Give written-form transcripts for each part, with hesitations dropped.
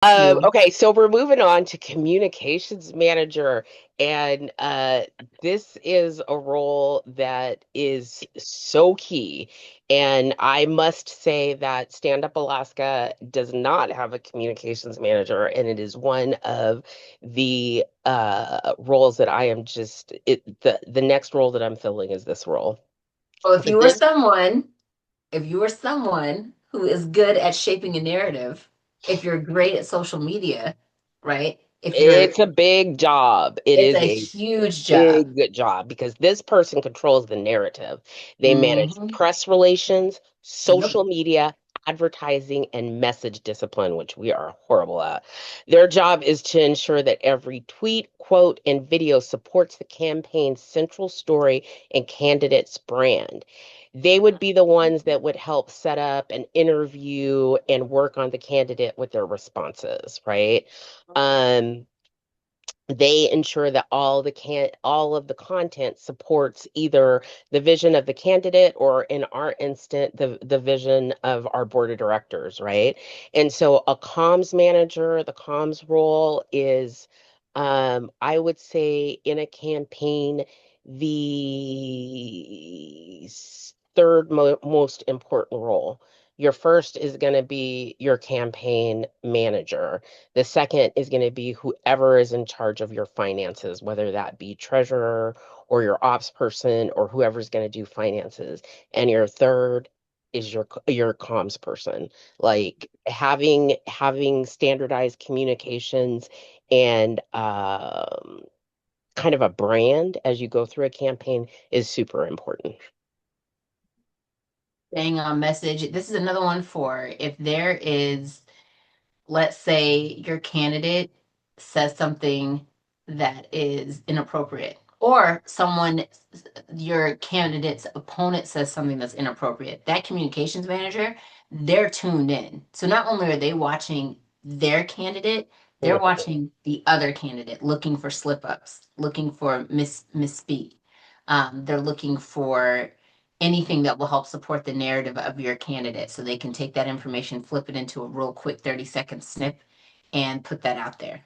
You. Okay, so we're moving on to communications manager, and this is a role that is so key. And I must say that Stand Up Alaska does not have a communications manager, and it is one of the roles that I am just the next role that I'm filling is this role. Well, if But you were this someone, if you were someone who is good at shaping a narrative, if you're great at social media, right? If you're, It's a big job. It it's is a a huge job. big job because this person controls the narrative. They manage Hmm. press relations, Yep. social media, advertising, and message discipline, which we are horrible at. Their job is to ensure that every tweet, quote, and video supports the campaign's central story and candidate's brand. They would be the ones that would help set up an interview and work on the candidate with their responses, right? Um, they ensure that all of the content supports either the vision of the candidate or in our instant the vision of our board of directors, right? And so a comms manager, the comms role is I would say in a campaign the third most important role. Your first is going to be your campaign manager. The second is going to be whoever is in charge of your finances, whether that be treasurer or your ops person or whoever's going to do finances. And your third is your comms person. Like having standardized communications and kind of a brand as you go through a campaign is super important. Staying on message. This is another one for if there is, let's say your candidate says something that is inappropriate, or someone, your candidate's opponent says something that's inappropriate. That communications manager, they're tuned in. So not only are they watching their candidate, they're Mhm. watching the other candidate, looking for slip ups, looking for misspeak. They're looking for anything that will help support the narrative of your candidate so they can take that information, flip it into a real quick 30-second snip and put that out there.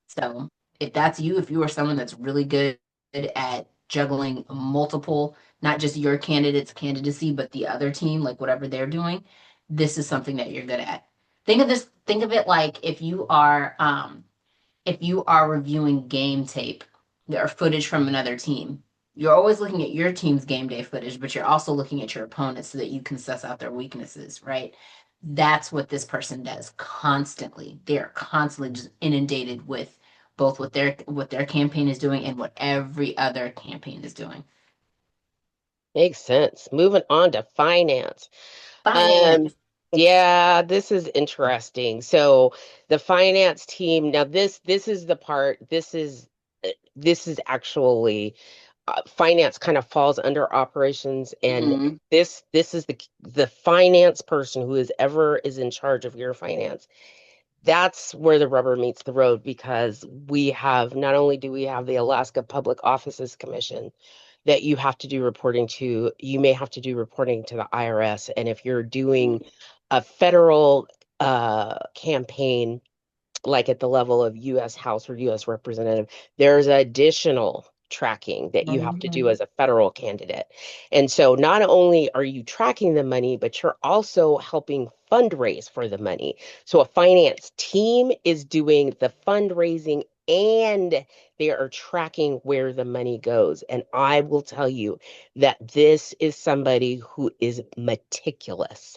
So if that's you, if you are someone that's really good at juggling multiple, not just your candidate's candidacy, but the other team, like whatever they're doing, this is something that you're good at. Think of it like if you are reviewing game tape or footage from another team, you're always looking at your team's game day footage, but you're also looking at your opponents so that you can suss out their weaknesses, right? That's what this person does constantly. They are constantly just inundated with both what their campaign is doing and what every other campaign is doing. Makes sense. Moving on to finance. Um, Finance. yeah, this is interesting. So the finance team, now this is the part, this is actually finance kind of falls under operations, and Mm-hmm. this is the finance person who is in charge of your finance. That's where the rubber meets the road because we have not only do we have the Alaska Public Offices Commission that you have to do reporting to, you may have to do reporting to the IRS. And if you're doing a federal campaign, like at the level of US House or US Representative, there's additional tracking that you have to do Mm-hmm. as a federal candidate. And so not only are you tracking the money, but you're also helping fundraise for the money. So a finance team is doing the fundraising and they are tracking where the money goes. And I will tell you that this is somebody who is meticulous.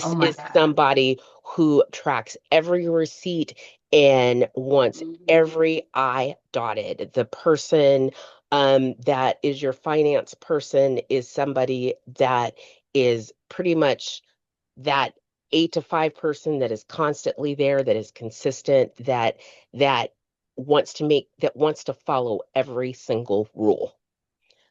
Oh This my is God. somebody who tracks every receipt and wants Mm-hmm. every I dotted. The person that is your finance person is somebody that is pretty much that 8 to 5 person that is constantly there, that is consistent, that that wants to follow every single rule.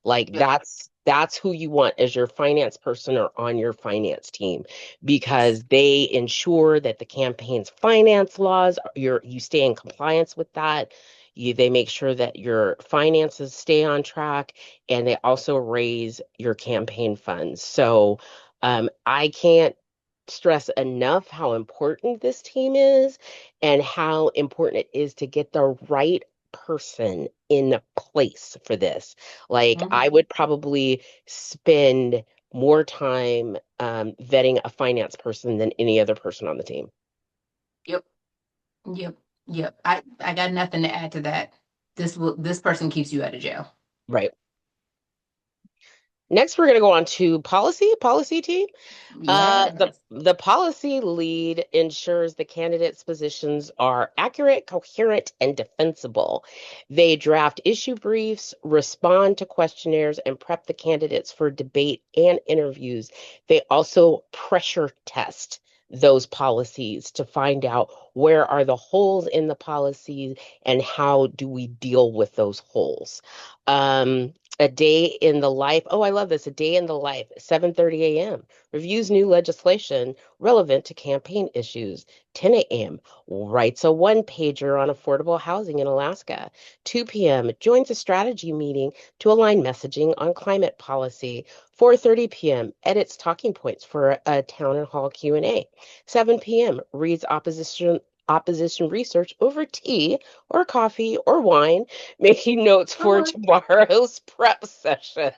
Like Yep. that's who you want as your finance person or on your finance team because they ensure that the campaign's finance laws, you stay in compliance with that. They make sure that your finances stay on track and they also raise your campaign funds. So I can't stress enough how important this team is and how important it is to get the right person in place for this. Like, I Mhm. would probably spend more time vetting a finance person than any other person on the team. Yep. Yep. Yep. I got nothing to add to that. This person keeps you out of jail. Right. Next, we're going to go on to policy team. The Yes. the policy lead ensures the candidates' positions are accurate, coherent, and defensible. They draft issue briefs, respond to questionnaires, and prep the candidates for debate and interviews. They also pressure test those policies to find out where are the holes in the policies and how do we deal with those holes. A day in the life. Oh, I love this. A day in the life, 7:30 a.m. Reviews new legislation relevant to campaign issues. 10 a.m. Writes a one-pager on affordable housing in Alaska. 2 p.m. Joins a strategy meeting to align messaging on climate policy. 4:30 p.m. Edits talking points for a town hall Q&A. 7 p.m. Reads opposition research over tea or coffee or wine, making notes Come for on. tomorrow's prep session.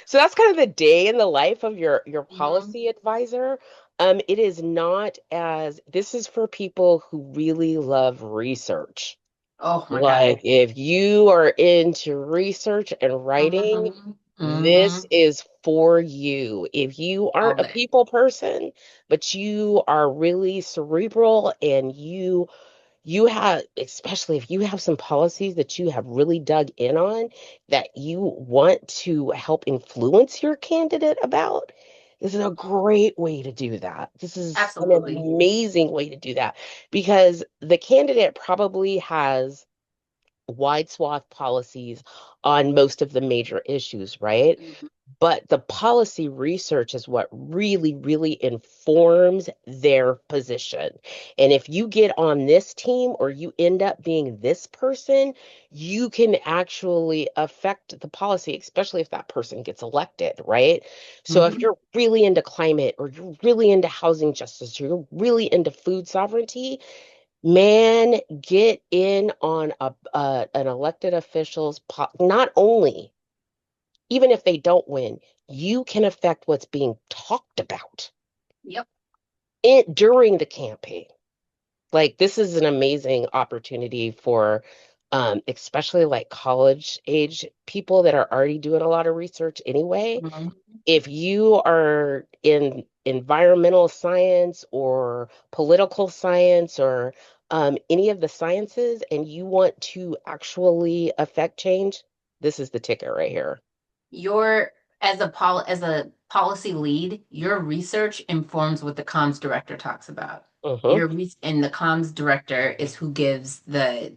So that's kind of the day in the life of your Mhm. policy advisor. It is not as this is for people who really love research. Oh my God. Like if you are into research and writing, Mm-hmm. this Mm-hmm. is for you. If you aren't All a that. people person, but you are really cerebral and you have, especially if you have some policies that you have really dug in on that you want to help influence your candidate about, this is a great way to do that. This is an Absolutely. amazing way to do that because the candidate probably has wide swath policies on most of the major issues, right? Mhm. But the policy research is what really, really informs their position. And if you get on this team or you end up being this person, you can actually affect the policy, especially if that person gets elected, right? So if Mhm. you're really into climate or you're really into housing justice or you're really into food sovereignty, man, get in on an elected official's not only even if they don't win, you can affect what's being talked about Yep. during the campaign. Like this is an amazing opportunity for especially like college age people that are already doing a lot of research anyway. Mhm. If you are in environmental science or political science or any of the sciences and you want to actually affect change, this is the ticket right here. Your as a policy lead, your research informs what the comms director talks about. Hmm. And the comms director is who gives the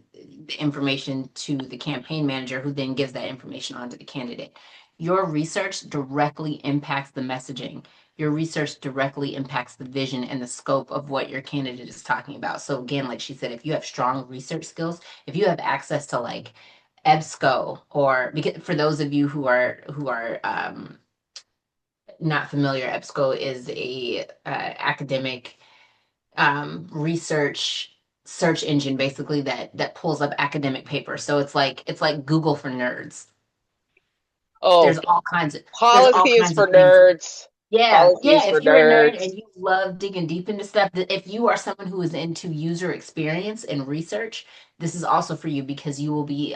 information to the campaign manager, who then gives that information on to the candidate. Your research directly impacts the messaging. Your research directly impacts the vision and the scope of what your candidate is talking about. So again, like she said, if you have strong research skills, if you have access to like EBSCO, or because for those of you who are not familiar, EBSCO is a academic research search engine basically that pulls up academic papers. So it's like Google for nerds. Oh, There's all kinds of there's all policy is kinds for of things. nerds. Yeah, Policy is yeah. for If you're a nerd nerds. and you love digging deep into stuff, if you are someone who is into user experience and research, this is also for you because you will be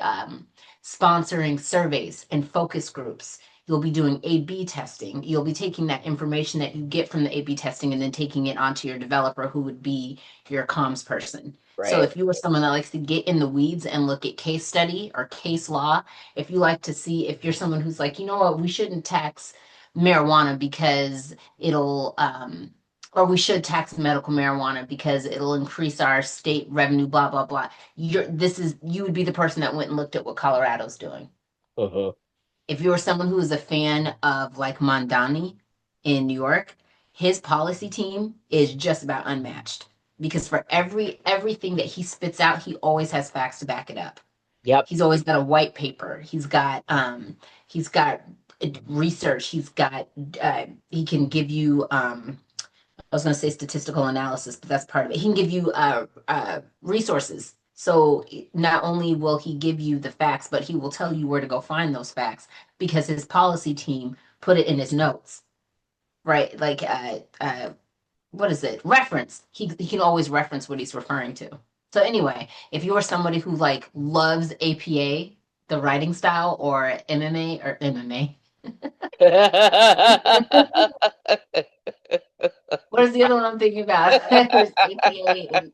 sponsoring surveys and focus groups. You'll be doing A/B testing. You'll be taking that information that you get from the A/B testing and then taking it onto your developer, who would be your comms person. So Right. if you are someone that likes to get in the weeds and look at case study or case law, if you like to see, if you're someone who's like, you know what, we shouldn't tax marijuana because or we should tax medical marijuana because it'll increase our state revenue, blah blah blah. You would be the person that went and looked at what Colorado's doing. Hmm. If you're someone who is a fan of like Mondani in New York, his policy team is just about unmatched because for everything that he spits out, he always has facts to back it up. Yep. He's always got a white paper. He's got research. He can give you I was going to say statistical analysis, but that's part of it. He can give you resources. So not only will he give you the facts, but he will tell you where to go find those facts because his policy team put it in his notes, right? Like, what is it? Reference. He can always reference what he's referring to. So anyway, if you are somebody who like loves APA, the writing style, or MMA. What is the other one I'm thinking about? There's APA and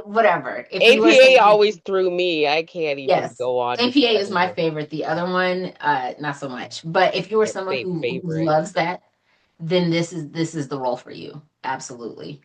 whatever. If you are APA somebody, always threw me. I can't even yes, go on APA is describing my this. favorite. The other one, not so much. But if you are Can't someone say who favorite. loves that, then this is the role for you. Absolutely.